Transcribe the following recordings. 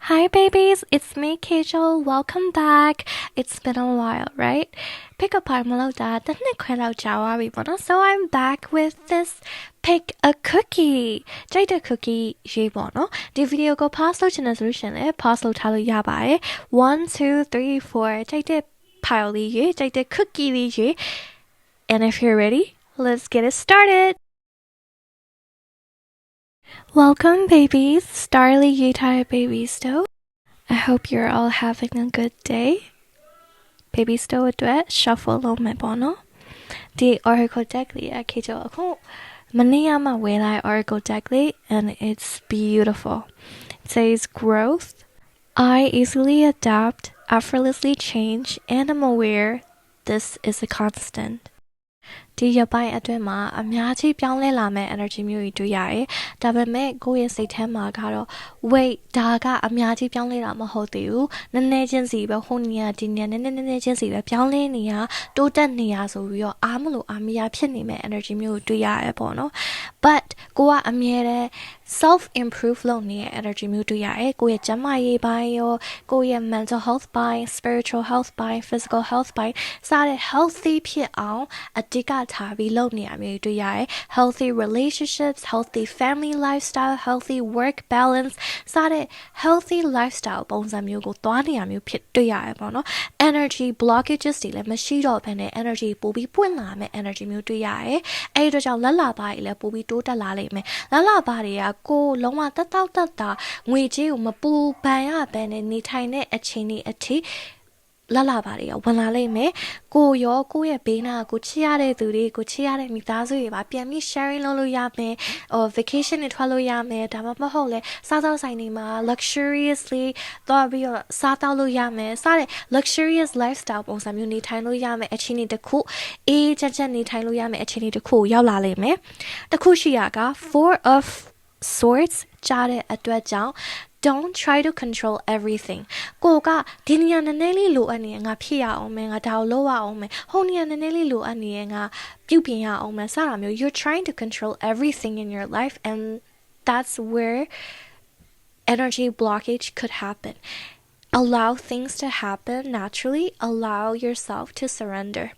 Hi babies, it's me Kajal. Welcome back. It's been a while, right? Pick up our meloda, so I'm back with this pick a cookie. Jada cookie jibono. The video go pass lo solution pass lo talo yabae. 1, 2, 3, 4. Jada pile jada cookie. And if you're ready, let's get it started. Welcome babies, Starly Yutai Baby Stow. I hope you're all having a good day. Baby Stow duet shuffle lo me bono. The oracle deckly at Kijo Ako. Maniyama Welai oracle deckly and it's beautiful. It says growth. I easily adapt, effortlessly change, and am aware this is a constant. ဒီရပိုင်းအတွင်းမှာအများကြီးပြောင်းလဲလာမဲ့ energy မျိုးတွေတွေ့ရတယ်။ဒါပေမဲ့ကိုယ့်ရဲ့စိတ်ထဲမှာကတော့ wait ဒါကအများကြီးပြောင်းလဲတာမဟုတ်သေးဘူး။နည်းနည်းချင်းစီပဲဟိုနေရာဒီနေရာနည်းနည်းချင်းစီပဲပြောင်းလဲနေရတိုးတက်နေရဆိုပြီးတော့အားမလို့အားမရဖြစ်နေမဲ့ energy မျိုးကိုတွေ့ရတယ်ပေါ့နော်။ But ကိုကအမြဲတမ်း self improve လုပ်နေတဲ့ energy မျိုးတွေ့ရတယ်။ကိုယ့်ရဲ့ကျန်းမာရေးပိုင်းရောကိုယ့်ရဲ့ mental health ပိုင်း spiritual health ပိုင်း physical health ပိုင်းစတဲ့ healthy ဖြစ်အောင်အဓိကထားပြီးလုပ်နေရမျိုးတွေ့ရတယ် healthy relationships healthy family lifestyle healthy work balance စတဲ့ healthy lifestyle ပုံစံမျိုးကိုသွားနေရမျိုးဖြစ်တွေ့ရတယ်ပေါ့နော် energy blockages တွေလည်းမရှိတော့ဘဲနဲ့ energy ပိုပြီးပွင့်လာမယ် energy မျိုးတွေ့ရတယ်အဲ့ဒီတော့ကြောင့်လက်လာပါတွေလည်းပိုပြီးတိုးတက်လာလိမ့်မယ်လက်လာပါတွေကကိုလုံးဝတက်တာငွေကြေးကိုမပူပန်ရဘဲနဲ့နေထိုင်တဲ့အချိန်တွေအထိလာလာပါလေဝင်လာလိမ့်မယ်ကိုရောကိုရဲ့ဘေးနာကိုချစ်ရတဲ့သူတွေကိုချစ်ရတဲ့မိသားစုတွေပါပြန်ပြီး sharing လုပ်လို့ရမယ်vacation တွေထွက်လို့ရမယ်ဒါမှမဟုတ်လဲစားသောက်ဆိုင်တွေမှာ luxuriously သွားပြီးတော့စားသောက်လို့ရမယ်စားတဲ့ luxurious lifestyle ပုံစံမျိုးနေထိုင်လို့ရမယ်အခြေအနေတစ်ခုအေးချက်နေထိုင်လို့ရမယ်အခြေအနေတစ်ခုရောက်လာလိမ့်မယ်တစ်ခုရှိရက four of swords ကြားတဲ့အတွက်ကြောင့်Don't try to control everything. ကိုကဒီနေရာနည်းနည်းလေးလိုအပ်နေငါဖြစ်ရအောင်မယ်ငါဒါကိုလုပ်ရအောင်မယ်ဟိုနေရာနည်းနည်းလေးလိုအပ်နေငါပြုပြင်ရအောင်မယ်စတာမျိုး You're trying to control everything in your life and that's where energy blockage could happen. Allow things to happen naturally. Allow yourself to surrender.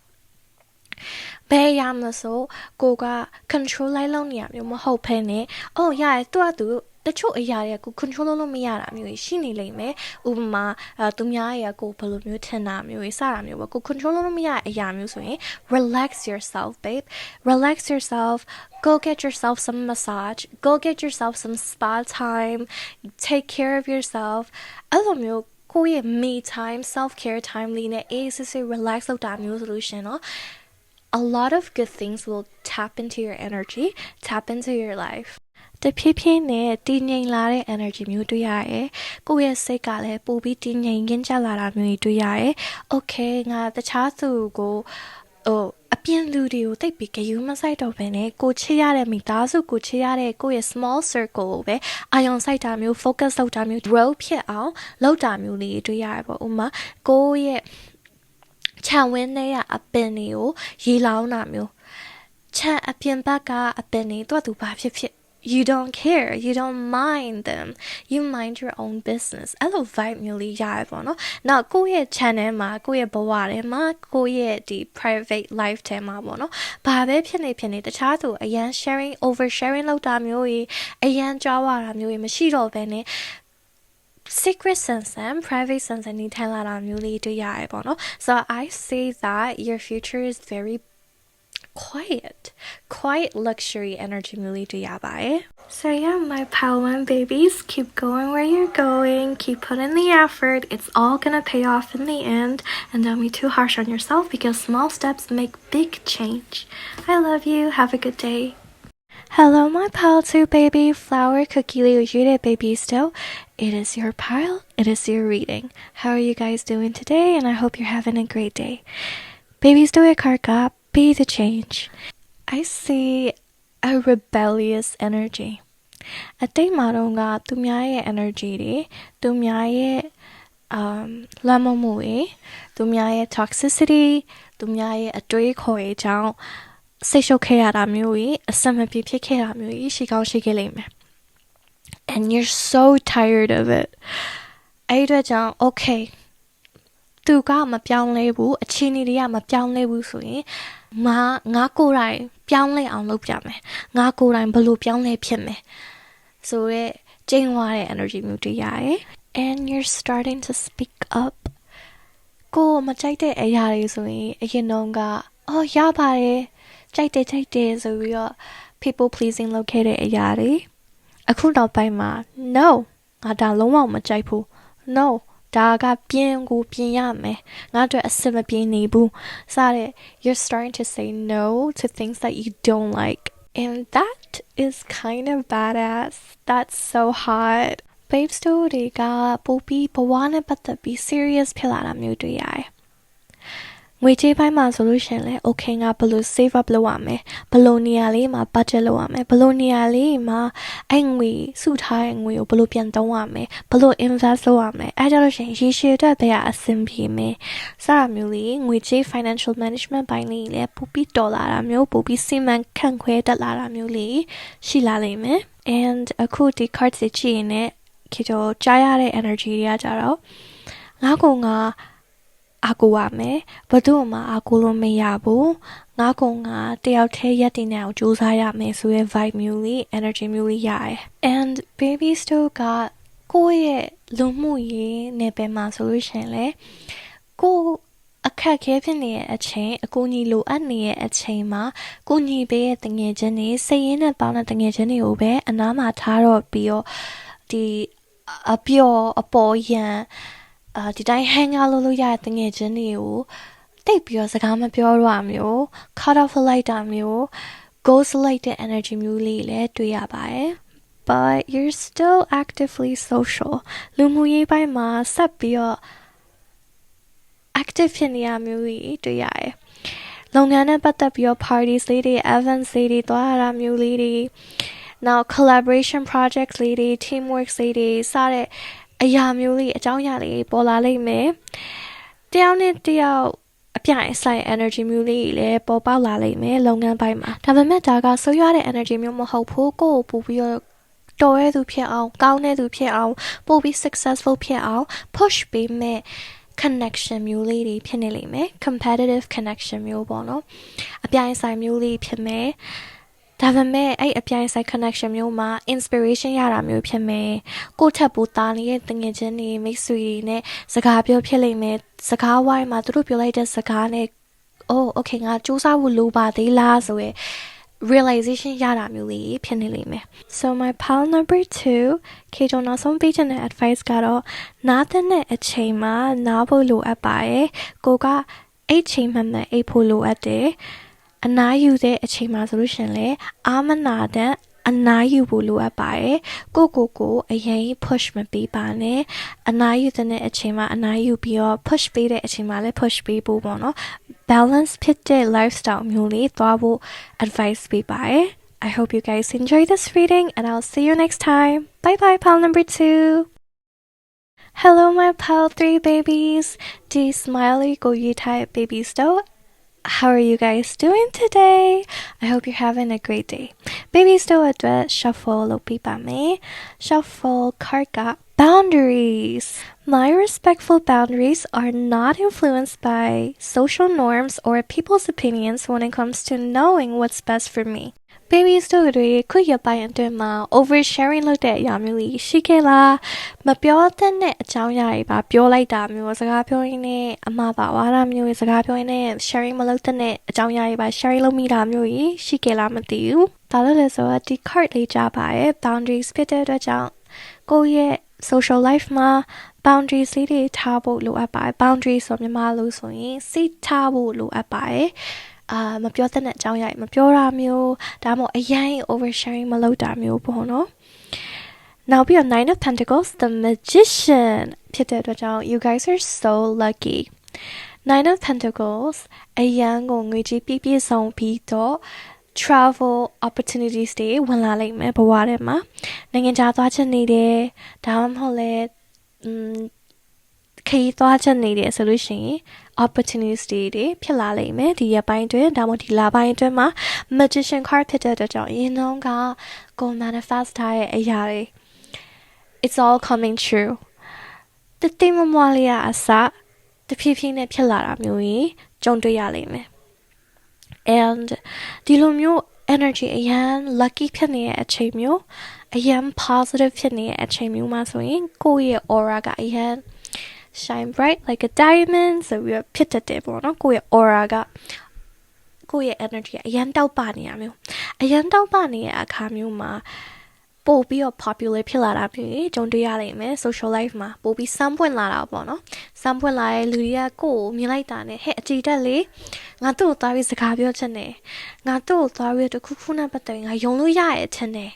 ဘယ်ရမလို့ဆိုကိုက control လိုက်လို့နေရမျိုးမဟုတ်ဖ ೇನೆ အော်ရတယ်သူတချို့အရာတွေကကို control လုပ်လို့မရတာမျိုးရှိနေလိမ့်မယ်ဥပမာသူများရဲ့ကိုဘယ်လိုမျိုးထင်တာမျိုးစတာမျိုးပဲကို control လုပ်လို့မရတဲ့အရာမျိုးဆိုရင် relax yourself babe relax yourself go get yourself some massage go get yourself some spa time take care of yourself အဲ့လိုမျိုးကိုရဲ့ me time self care time လေးနဲ့အေးစစ်စစ် relax လုပ်တာမျိုးဆိုလို့ရှင်เนาะA lot of good things will tap into your energy, tap into your life. တဖြည်းဖြည်းနဲ့တည်ငြိမ်လာတဲ့ energy မျိုးတွေ့ရတယ်။ကိုယ့်ရဲ့စိတ်ကလည်းပိုပြီးတည်ငြိမ်ရင့်ကျက်လာတာမျိုးတွေ့ရတယ်။ Okay ငါတခြားသူကိုအပြင်လူတွေကိုတိတ်ပြီးဂယုမဆိုင်တော့ဘဲနဲ့ကိုချစ်ရတဲ့မိသားစုကိုချစ်ရတဲ့ကိုယ့်ရဲ့ small circle ကိုပဲအာရုံစိုက်တာမျိုး focus လုပ်တာမျိုး grow ဖြစ်အောင်လုပ်တာမျိုးလေးတွေ့ရတယ်ပေါ့။ဥပမာကိုယ့်ရဲ့ခြံဝင်းထဲကအပင်တွေကိုရေလောင်းတာမျိုးခြံအပြင်ဘက်ကအပင်တွေသူ့သူဘာဖြစ်ဖြစ် you don't care you don't mind them you mind your own business အဲ့လို vibe မျိုးလေးရတယ်ပေါ့နော်နောက်ကိုယ့်ရဲ့ channel မှာကိုယ့်ရဲ့ဘဝထဲမှာကိုယ့်ရဲ့ဒီ private life ထဲမှာပေါ့နော်ဘာပဲဖြစ်နေတခြားသူအရန် sharing over sharing လုပ်တာမျိုးကြီးအရန်ကြောက်ရတာမျိုးကြီးမရှိတော့ဘဲနဲ့secret sense and private sense နေထိုင်လာတာမျိုးလေးတွေ့ရတယ်ပေါ့နော် so I say that your future is very quiet luxury energy မျိုးလေးတွေ့ရပါတယ် so yeah my pal one babies keep going where you're going keep putting the effort it's all gonna pay off in the end and don't be too harsh on yourself because small steps make big change I love you have a good day Hello, my pile 2 baby flower cookie little baby still. It is your pile. It is your reading. How are you guys doing today? And I hope you're having a great day. Babies do it, Karka. Be the change. I see a rebellious energy. A day maronga tumyaye energy di tumyaye lamomui tumyaye toxicity tumyaye adoi khoi chang စိတ်ရှုပ်ခဲ့ရတာမျိုးကြီးအဆက်မပြေဖြစ်ခဲ့တာမျိုးကြီးရှိကောင်းရှိခဲ့လိမ့်မယ် and you're so tired of it အဲ့အတွက်ကြောင့် okay သူကမပြောင်းလဲဘူးအခြေအနေတွေကမပြောင်းလဲဘူးဆိုရင်ငါကိုယ်တိုင်ပြောင်းလဲအောင်လုပ်ပြမယ်ငါကိုယ်တိုင်ဘယ်လိုပြောင်းလဲဖြစ်မယ်ဆိုတော့ကျင်းသွားတဲ့ energy မျိုးတွေရတယ် and you're starting to speak up ကိုမကြိုက်တဲ့အရာတွေဆိုရင်အရင်တော့ကအော်ရပါတယ်ကြိုက်တယ်ဆိုပြီးတော့ people pleasing လုပ်ခဲ့တဲ့အရာတွေအခုတော့ပိုင်းမှာ no ငါဒါလုံးဝမကြိုက်ဘူး no ဒါကပြင်ရမယ်ငါတို့အဆင်မပြေနေဘူးစတဲ့ you're starting to say no to things that you don't like and that is kind of badass that's so hot babe story တွေကပိုပြီးဘဝနဲ့ပတ်သက်ပြီး serious ဖြစ်လာတာမျိုးတွေ့ရတယ်ငွေကြေးပိုင်းမှာဆိုလို့ရှင်လဲ okay ငါဘယ်လို save up လုပ်ရမလဲဘယ်လိုနေရာလေးမှာ budget လုပ်ရမလဲဘယ်လိုနေရာလေးမှာအဲ့ငွေစုထားတဲ့ငွေကိုဘယ်လိုပြန်သုံးရမလဲဘယ်လို invest လုပ်ရမလဲအဲ့ကြလို့ရှင်ရေရှည်အတွက်ဘယ်အဆင်ပြေမလဲစတာမျိုးလေးငွေကြေး financial management ပိုင်းလေးလဲပိုပြီးတော်လာတာမျိုးပိုပြီးစီမံခန့်ခွဲတတ်လာတာမျိုးလေးရှိလာလိမ့်မယ် and အခုဒီ cards တွေကြည့်ရင်လည်းခေတ္တကြားရတဲ့ energy တွေကကြတော့ငါကိုအာကိုရမယ်ဘယ်သူမှအာကိုလို့မရဘူးငါကောင်ကတယောက်တည်းရက်တည်နေအောင်ကြိုးစားရမယ်ဆိုရဲ vibe မျိုးလေး energy မျိုးလေးရတယ် and baby still ကကိုယ့်ရဲ့လူမှုရေးနယ်ပယ်မှာဆိုလို့ရှင်လေကိုအခက်ခဲဖြစ်နေတဲ့အချိန်အကူအညီလိုအပ်နေတဲ့အချိန်မှာကိုညီပေးရဲ့တငယ်ချင်းတွေစိတ်ရင်းနဲ့ပေါင်းတဲ့တငယ်ချင်းတွေကိုပဲအနားမှာထားတော့ပြီးတော့ဒီအပျော်အပေါ်ရန်ဒီတိုင်း hang out လုပ်ရတဲ့ငွေချင်းတွေကိုတိတ်ပြီးတော့စကားမပြောရမျိုး cut off လိုက်တာမျိုး ghost လိုက်တဲ့ energy မျိုးလေးလည်းတွေ့ရပါတယ် but you're still actively social လူမှုရေးပိုင်းမှာဆက်ပြီးတော့ active ဖြစ်နေရမျိုးကြီးတွေ့ရတယ်လုပ်ငန်းနဲ့ပတ်သက်ပြီးတော့ parties လေးတွေ events လေးတွေသွားရတာမျိုးလေးတွေ now collaboration projects လေးတွေ teamwork လေးတွေစတဲ့အရာမျိုးလေးအကြောင်းအရာလေးပေါ်လာလိမ့်မယ်တယောက်နဲ့တယောက်အပြိုင်ဆိုင် energy မျိုးလေးလည်းပေါ်ပေါက်လာလိမ့်မယ်လုပ်ငန်းပိုင်းမှာဒါပေမဲ့ဒါကဆိုးရွားတဲ့ energy မျိုးမဟုတ်ဘူးကိုယ့်ကိုပူပြီးတော့တော်ရဲသူဖြစ်အောင်ကောင်းတဲ့သူဖြစ်အောင်ပို့ပြီး successful ဖြစ်အောင် push ပေးမဲ့ connection မျိုးလေးတွေဖြစ်နေလိမ့်မယ် competitive connection မျိုးပေါ့နော်အပြိုင်ဆိုင်မျိုးလေးဖြစ်မယ်ဒါပေမဲ့အဲ့အပြိုင်ဆိုင် connection မျိုးမှာ inspiration ရတာမျိုးဖြစ်မယ်ကိုယ့်ထက်ပိုသားနေတဲ့တငယ်ချင်းတွေမိတ်ဆွေတွေနဲ့စကားပြောဖြစ်လိမ့်မယ်စကားဝိုင်းမှာသူတို့ပြောလိုက်တဲ့စကားနဲ့ oh okay ငါစူးစမ်းဖို့လိုပါသေးလားဆိုရယ် realization ရတာမျိုးလေးဖြစ်နေလိမ့်မယ် so my pal number 2 ခေကျွန်တော်ဆုံးပေးချင်တဲ့ advice ကတော့နားတဲ့အချိန်မှာနားဖို့လိုအပ်ပါတယ်ကိုကအဲ့ချိန်မှန်မှန်အိပ်ဖို့လိုအပ်တယ်အနားယူတဲ့အချိန်မှာဆိုလို့ရှင်လေအာမနာတဲ့အနားယူဖို့လိုအပ်ပါတယ်ကိုအရင် push မပေးပါနဲ့အနားယူတဲ့အချိန်မှာအနားယူပြီးတော့ push ပေးတဲ့အချိန်မှာလည်း push ပေးဖို့ပေါ့နော် balance ဖြစ်တဲ့ lifestyle မျိုးလေးသွားဖို့ advice ပေးပါတယ် I hope you guys enjoy this reading and I'll see you next time bye bye pal number 2 hello my pal 3 babies the smiley go you type baby still How are you guys doing today? I hope you're having a great day. Baby still at shuffle lopipame. Shuffle karka boundaries. My respectful boundaries are not influenced by social norms or people's opinions when it comes to knowing what's best for me. Baby still တွေကိုရပိုင်းအတွင်းမှာ oversharing လုပ်တဲ့အရာမျိုးကြီးရှိခဲ့လားမပြောတဲ့အကြောင်းအရာတွေပါပြောလိုက်တာမျိုးစကားပြောရင်းနဲ့အမှားပါဝါဒမျိုးစကားပြောရင်းနဲ့ sharing မလုပ်တဲ့အကြောင်းအရာတွေပါ sharing လုပ်မိတာမျိုးကြီးရှိခဲ့လားမသိဘူးဒါလည်းလဲဆိုတော့ဒီ card လေးကြားပါတယ် boundaries ဖြစ်တဲ့အတွက်ကြောင့်ကိုယ့်ရဲ့ social life မှာ boundaries လေးတွေထားဖို့လိုအပ်ပါတယ် boundaries ဆိုမြန်မာလို့ဆိုရင်စိတ်ထားဖို့လိုအပ်ပါတယ်မပြောတဲ့အကြောင်းအရာမပြောတာမျိုးဒါမှမဟုတ်အရင် oversharing မလုပ်တာမျိုးပေါ့နော် Now be on 9 of Pentacles the Magician ဖြစ်တဲ့အတွက်ကြောင့် you guys are so lucky 9 of Pentacles အရင်ကိုငွေကြီးပြည့်စုံပြီးတော့ travel opportunities တွေဝင်လာလိမ့်မယ်ဘဝထဲမှာနိုင်ငံခြားသွားချင်နေတယ်ဒါမှမဟုတ်လဲခရီးသွားချင်နေတယ်ဆိုလို့ရှိရင် opportunities တွေဖြစ်လာလိမ့်မယ်ဒီရက်ပိုင်းတွင်ဒါမှမဟုတ်ဒီလပိုင်းအတွင်းမှာ magician card ဖြစ်တဲ့အတွက်ကြောင့်ရင်တော့ကကို manifest ထားတဲ့အရာတွေ it's all coming true တ တိမမွားလေးအစတဖြည်းဖြည်းနဲ့ဖြစ်လာတာမျိုးကြီးကြုံတွေ့ရလိမ့်မယ် and ဒီလိုမျိုး energy အရန် lucky ဖြစ်နေတဲ့အချိန်မျိုးအရန် positive ဖြစ်နေတဲ့အချိန်မျိုးမှာဆိုရင်ကိုယ့်ရဲ့ aura ကအရန် shine bright like a diamond ဆိုပြီးဖြစ်တတ်တယ်ပေါ့နော်ကိုယ့်ရဲ့ aura ကကိုယ့်ရဲ့ energy အရန်တောက်ပနေရမျိုးအရန်တောက်ပနေတဲ့အခါမျိုးမှာပို့ပြီးတော့ popular ဖြစ်လာတာမျိုးကြုံတွေ့ရလိမ့်မယ် social life မှာပို့ပြီးစမ်းပွင့်လာတာပေါ့နော်စမ်းပွင့်လာတဲ့လူတွေကကိုယ်မြင်လိုက်တာနဲ့ဟဲ့အကြည့်တက်လေငါတို့သွားပြီးစကားပြောချင်တယ်ငါတို့သွားပြီးတခုခုနဲ့ပတ်သက်ငါယုံလို့ရရဲ့ထင်တယ်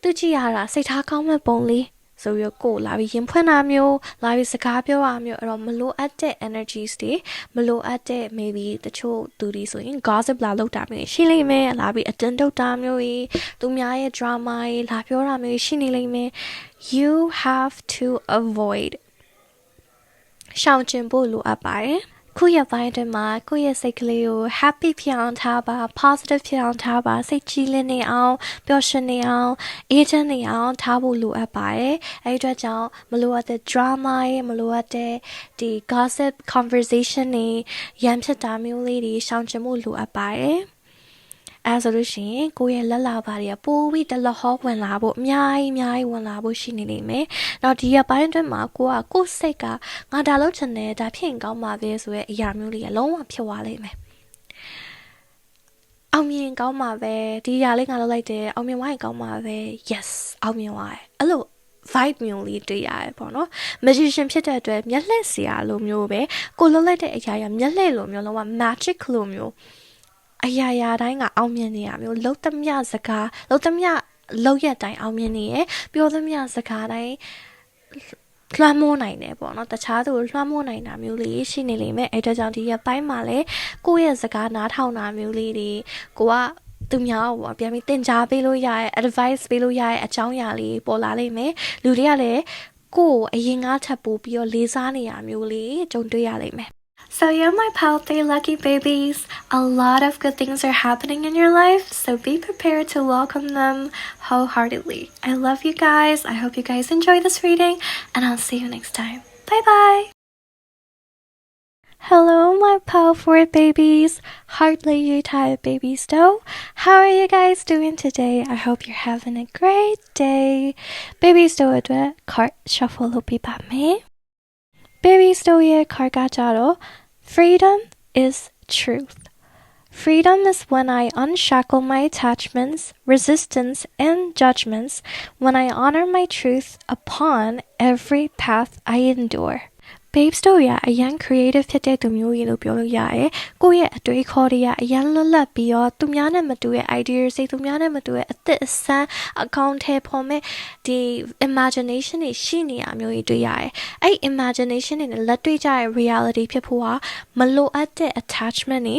သူကြည့်ရတာစိတ်ထားကောင်းမဲ့ပုံလေးဆိုပြီးကိုလာပြီးရင်ဖွင့်တာမျိုးလာပြီးစကားပြောတာမျိုးအဲ့တော့မလိုအပ်တဲ့ energies တွေမလိုအပ်တဲ့ maybe တချို့သူတွေဆိုရင် gossip လာလုပ်တာမျိုးရှိလိမ့်မယ်လာပြီးအတင်းတုတ်တာမျိုးကြီးသူများရဲ့ drama ကြီးလာပြောတာမျိုးရှိနေလိမ့်မယ် you have to avoid ရှောင်ကျဉ်ဖို့လိုအပ်ပါတယ်ခုရပိုင်းအတွင်းမှာကိုယ့်ရဲ့စိတ်ကလေးကို happy ဖြစ်အောင်ထားပါ positive ဖြစ်အောင်ထားပါစိတ်ကြည်လင်နေအောင်ပျော်ရွှင်နေအောင်အေးချမ်းနေအောင်ထားဖို့လိုအပ်ပါတယ်အဲဒီအတွက်ကြောင့်မလိုအပ်တဲ့ drama တွေမလိုအပ်တဲ့ဒီ gossip conversation တွေရန်ဖြစ်တာမျိုးလေးတွေရှောင်ကျဉ်ဖို့လိုအပ်ပါတယ်အဲဆိုလို့ရှိရင်ကိုယ့်ရဲ့လက်လာပါတွေကပိုးပြီးတလဟောဝင်လာဖို့အများကြီးဝင်လာဖို့ရှိနေလိမ့်မယ်။နောက်ဒီရပိုင်းအတွင်းမှာကိုယ့်စိတ်ကငါဒါလုပ်ချင်တယ်ဒါဖြစ်ရင်ကောင်းပါပဲဆိုရဲအရာမျိုးလေးကလုံးဝဖြစ်သွားလိမ့်မယ်။အောင်မြင်ကောင်းပါပဲဒီအရာလေးငါလုပ်လိုက်တယ်အောင်မြင်သွားရင်ကောင်းပါပဲ yes အောင်မြင်သွားတယ်အဲ့လို vibe မျိုးလေးတွေ့ရတယ်ပေါ့နော် magician ဖြစ်တဲ့အတွက်မျက်လှည့်စရာလိုမျိုးပဲကိုလုပ်လိုက်တဲ့အရာမျက်လှည့်လိုမျိုးလုံးဝ magic လိုမျိုးအရာတိုင်းကအောင်မြင်နေရမျိုးလှုပ်သမျှစကားလှုပ်သမျှလှုပ်ရက်တိုင်းအောင်မြင်နေရပြောသမျှစကားတိုင်းလွှမ်းမိုးနိုင်တယ်ပေါ့နော်တခြားသူလွှမ်းမိုးနိုင်တာမျိုးလေးရှိနေလိမ့်မယ်အဲ့ဒါကြောင့်ဒီရက်ပိုင်းမှာလည်းကိုယ့်ရဲ့စကားနားထောင်တာမျိုးလေးတွေကိုကသူများကိုပြန်ပြီးသင်ကြားပေးလို့ရရဲ့ advice ပေးလို့ရရဲ့အကြောင်းအရာလေးပေါ်လာလိမ့်မယ်လူတွေကလည်းကိုယ်အရင်ကထပ်ပို့ပြီးတော့လေးစားနေရမျိုးလေးကြုံတွေ့ရလိမ့်မယ်So you're my pal, lucky babies. A lot of good things are happening in your life, so be prepared to welcome them wholeheartedly. I love you guys. I hope you guys enjoy this reading, and I'll see you next time. Bye-bye. Hello, my pal for babies. Hardly you type babies though. How are you guys doing today? I hope you're having a great day. Babies do it with card shuffle will be by me. Babies do it card gacharo. Freedom is truth. Freedom is when I unshackle my attachments, resistance, and judgments, when I honor my truth upon every path I endure. Babes တို့ရအရန် creative ဖြစ်တဲ့သူမျိုးကြီးလို့ပြောလို့ရတယ်။ကိုယ့်ရဲ့အတွေးခေါ်တွေကအရန်လွတ်လပ်ပြီးတော့သူများနဲ့မတူတဲ့ idea တွေသူများနဲ့မတူတဲ့အသစ်အဆန်းအကောင့်ထဲပေါ်မဲ့ဒီ imagination တွေရှိနေရမျိုးကြီးတွေ့ရတယ်။အဲ့ imagination တွေနဲ့လက်တွေ့ကြတဲ့ reality ဖြစ်ဖို့ကမလိုအပ်တဲ့ attachment တွေ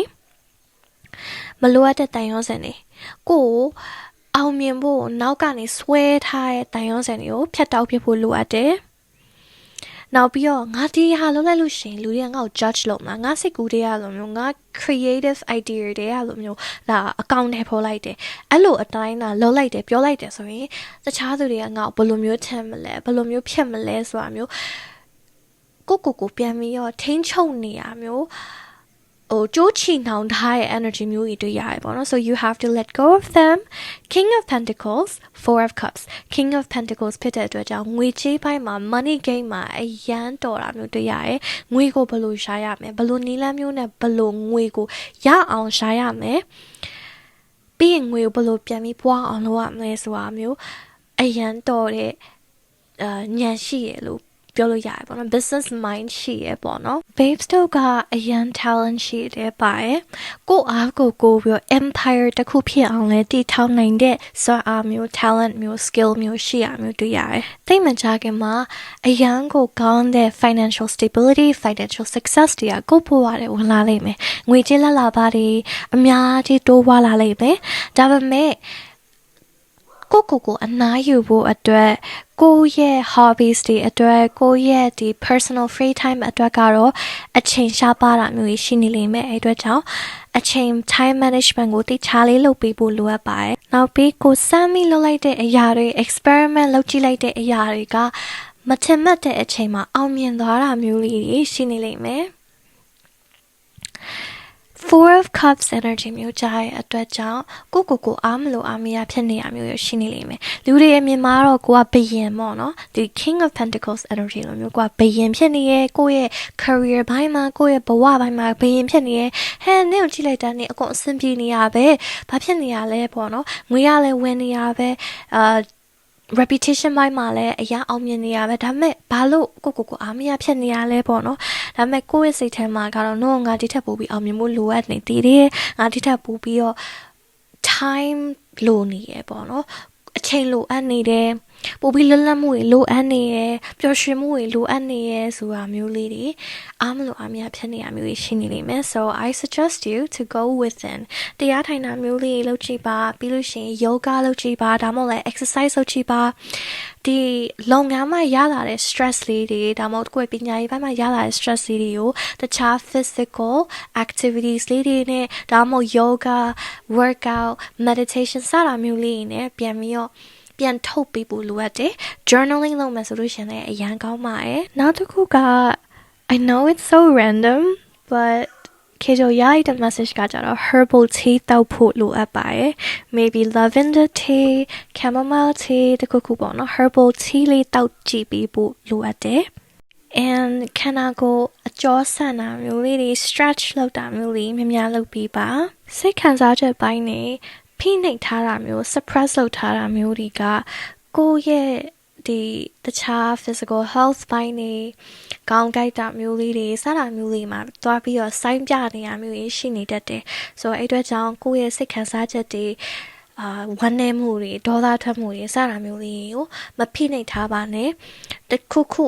မလိုအပ်တဲ့တန်ရုံးစင်တွေကိုအောင်မြင်ဖို့နောက်ကနေဆွဲထားတဲ့တန်ရုံးစင်တွေကိုဖြတ်တောက်ပြဖို့လိုအပ်တယ်။နောက်ပြီးတော့ငါဒီဟာလုပ်လိုက်လို့ရှိရင်လူတွေကငါ့ကို judge လုပ်မှာငါစိတ်ကူးတွေကလိုမျိုးငါ creative idea တွေကလိုမျိုးလာအကောင့်ထဲပေါ်လိုက်တယ်အဲ့လိုအတိုင်းလာလုပ်လိုက်တယ်ပြောလိုက်တယ်ဆိုရင်တခြားသူတွေကငါ့ကိုဘယ်လိုမျိုးထင်မလဲဘယ်လိုမျိုးဖြစ်မလဲဆိုတာမျိုးကိုပြန်ပြီးတော့ထိန်းချုပ်နေရမျိုးကြိုးချီနှောင်ထားတဲ့ energy မျိုးကြီးတွေ့ရတယ်ပေါ့နော် so you have to let go of them King of Pentacles 4 of Cups King of Pentacles ဖြစ်တဲ့အတွက်ကြောင့်ငွေချေးပိုင်းမှာ money game မှာအရန်တော်တာမျိုးတွေ့ရတယ်ငွေကိုဘယ်လိုရှာရမလဲဘယ်လိုနည်းလမ်းမျိုးနဲ့ဘယ်လိုငွေကိုရအောင်ရှာရမလဲပြီးရင်ငွေကိုဘယ်လိုပြန်ပြီးပွားအောင်လုပ်ရမလဲဆိုတာမျိုးအရန်တော်တဲ့ဉာဏ်ရှိရလို့ပြောလို့ရတယ်ပေါ့နော် business mind ရှိရပေါ့နော် babes တို့ကအရန် talent ရှိတယ်ပါတယ်ကိုအားကိုပြီး empire တစ်ခုဖြစ်အောင်လဲတည်ထောင်နိုင်တဲ့စွမ်းအားမျိုး talent မျိုး skill မျိုးရှိရမျိုးတွေ့ရတယ်သိမကြခင်မှာအရန်ကိုကောင်းတဲ့ financial stability financial success တွေကကိုပို့ရတယ်ဝင်လာလိမ့်မယ်ငွေကြေးလက်လာပါတွေအများကြီးတိုးပွားလာလိမ့်မယ်ဒါပေမဲ့ကိုအနားယူဖို့အတွက်ကိုရဲ့ hobbies တွေအတွက်ကိုရဲ့ဒီ personal free time အတွက်ကတော့အချိန်ရှားပါတာမျိုးရှိနေလိမ့်မယ်အဲ့အတွက်ကြောင့်အချိန် time management ကိုတိကျလေးလုပ်ပေးဖို့လိုအပ်ပါတယ်နောက်ပြီးကိုစမ်းပြီးလုပ်လိုက်တဲ့အရာတွေ experiment လုပ်ကြည့်လိုက်တဲ့အရာတွေက မထင်မှတ်တဲ့အချိန်မှာအောင်မြင်သွားတာမျိုးလေးတွေရှိနေလိမ့်မယ် Four of Cups energy မျိုးကြရဲ့အတွက်ကြောင့်ကိုအားမလို့အားမရဖြစ်နေရမျိုးရရှိနေလိမ့်မယ်လူတွေရဲ့မြင်မှာတော့ကိုကဘယင်ပေါ့နော်ဒီ King of Pentacles energy လိုမျိုးကိုကဘယင်ဖြစ်နေရဲ့ကိုရဲ့ career ဘိုင်းမှာကိုရဲ့ဘဝဘိုင်းမှာဘယင်ဖြစ်နေရဲ့ဟဲ့နင့်ကိုကြည့်လိုက်တာနေအကုန်အဆင်ပြေနေရပဲဘာဖြစ်နေရလဲပေါ့နော်ငွေရလဲဝင်နေရပဲreputation ဘိုင်းမှာလည်းအရာအောင်မြင်နေရပဲဒါပေမဲ့ဘာလို့ကိုအားမရဖြစ်နေရလဲပေါ့နော်ဒါပေမဲ့ကိုယ့်ရဲ့စိတ်ထဲမှာကတော့ငါဒီထက်ပိုပြီးအောင်မြင်မှုလိုအပ်နေသေးတယ်ငါဒီထက်ပိုပြီးတော့ time လိုနေရပေါ့နော်အချိန်လိုအပ်နေတယ်ပိုပြီးလွတ်လပ်မှုတွေလိုအပ်နေရပျော်ရွှင်မှုတွေလိုအပ်နေရဆိုတာမျိုးလေးတွေအားမလို့အားမရဖြစ်နေရမျိုးတွေရှိနေလိမ့်မယ် so I suggest you to go within တရားထိုင်တာမျိုးလေးလုပ်ကြည့်ပါပြီးလို့ရှိရင် yoga လုပ်ကြည့်ပါဒါမှမဟုတ်လည်း exercise လုပ်ကြည့်ပါဒီလုပ်ငန်းမှာရလာတဲ့ stress လေးတွေဒါမှမဟုတ်ကိုယ်ပညာရေးဘက်မှာရလာတဲ့ stress လေးတွေကိုတခြား physical activities လေးတွေနဲ့ဒါမှမဟုတ် yoga workout meditation စတာမျိုးလေးတွေနဲ့ပြန်ထုတ်ပေးဖို့လိုအပ်တယ် journaling လုပ်မယ်ဆိုလို့ရှင်လည်းအရန်ကောင်းပါတယ်နောက်တစ်ခုက I know it's so random but ခေကြရတဲ့ message ကကြတော့ herbal tea တောက်ဖို့လိုအပ်ပါတယ် maybe lavender tea chamomile tea တခုပေါ့နော် herbal tea လေးတောက်ကြည့်ပြီးဖို့လိုအပ်တယ် and ခန္ဓာကိုယ်အကျော်ဆန့်တာမျိုးလေးတွေ stretch လုပ်တာမျိုးလေးများများလုပ်ပြီးပါစိတ်ခံစားချက်ပိုင်းနေဖိနှိပ်ထားတာမျိုး suppress လုပ်ထားတာမျိုးတွေကကိုယ့်ရဲ့ဒီတခြား physical health ပိုင်းနေကောင်းကြိုက်တာမျိုးလေးတွေစတာမျိုးလေးမှာတွားပြီးတော့စိုင်းပြနေရမျိုးတွေရှိနေတတ်တယ်ဆိုတော့အဲ့အတွက်ကြောင့်ကိုယ့်ရဲ့စိတ်ခံစားချက်တွေဝမ်းနည်းမှုတွေဒေါသထွက်မှုတွေစတာမျိုးလေးကိုမဖိနှိပ်ထားပါနဲ့တခု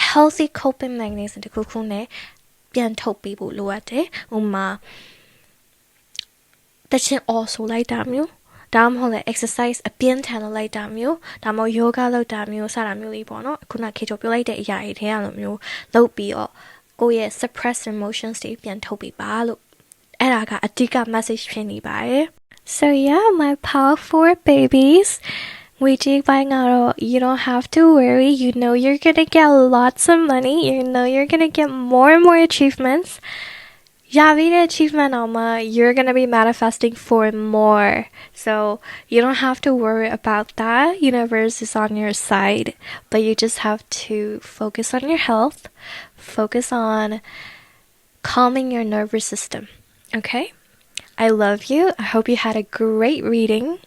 healthy coping mechanism တခုနဲ့ပြန်ထုတ်ပေးဖို့လိုအပ်တယ်ဥပမာတချင် also လိုက်တာမျိုးဒါမှမဟုတ်လည်း exercise အပြင်းထန်လုပ်လိုက်တာမျိုးဒါမှမဟုတ် yoga လုပ်တာမျိုးစတာမျိုးလေးပေါ့နော်ခုနခေချိုပြောလိုက်တဲ့အရာတွေထဲကလိုမျိုးလုပ်ပြီးတော့ကိုယ့်ရဲ့ suppressed emotions တွေပြန်ထုတ်ပေးပါလို့အဲ့ဒါကအဓိက message ဖြစ်နေပါတယ် so yeah my powerful babies you don't have to worry you know you're gonna get lots of money you know you're gonna get more and more achievements Yavide achievement you're gonna be manifesting for more. So you don't have to worry about that. Universe is on your side. But you just have to focus on your health. Focus on calming your nervous system. Okay? I love you. I hope you had a great reading.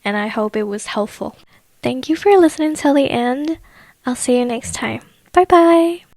And I hope it was helpful. Thank you for listening till the end. I'll see you next time. Bye bye.